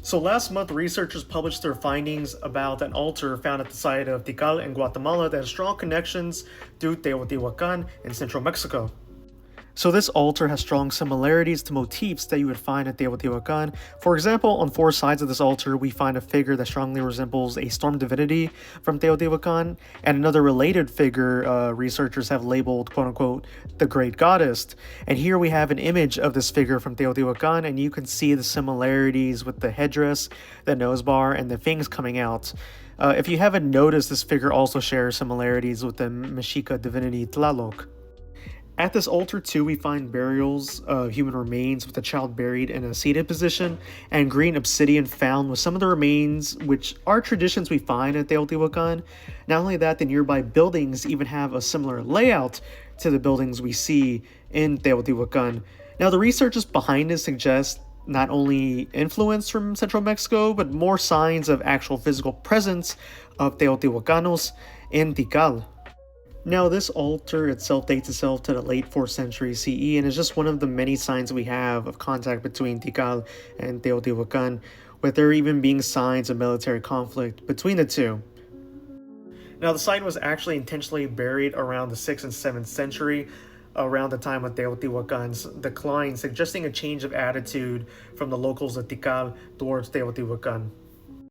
So last month, researchers published their findings about an altar found at the site of Tikal in Guatemala that has strong connections to Teotihuacan in central Mexico. So this altar has strong similarities to motifs that you would find at Teotihuacan. For example, on four sides of this altar, we find a figure that strongly resembles a storm divinity from Teotihuacan, and another related figure researchers have labeled, quote-unquote, the Great Goddess. And here we have an image of this figure from Teotihuacan, and you can see the similarities with the headdress, the nose bar, and the fangs coming out. If you haven't noticed, this figure also shares similarities with the Mexica divinity Tlaloc. At this altar too, we find burials of human remains with a child buried in a seated position and green obsidian found with some of the remains, which are traditions we find at Teotihuacan. Not only that, the nearby buildings even have a similar layout to the buildings we see in Teotihuacan. Now, the researchers behind this suggest not only influence from central Mexico, but more signs of actual physical presence of Teotihuacanos in Tikal. Now, this altar itself dates itself to the late 4th century CE and is just one of the many signs we have of contact between Tikal and Teotihuacan, with there even being signs of military conflict between the two. Now, the site was actually intentionally buried around the 6th and 7th century, around the time of Teotihuacan's decline, suggesting a change of attitude from the locals of Tikal towards Teotihuacan.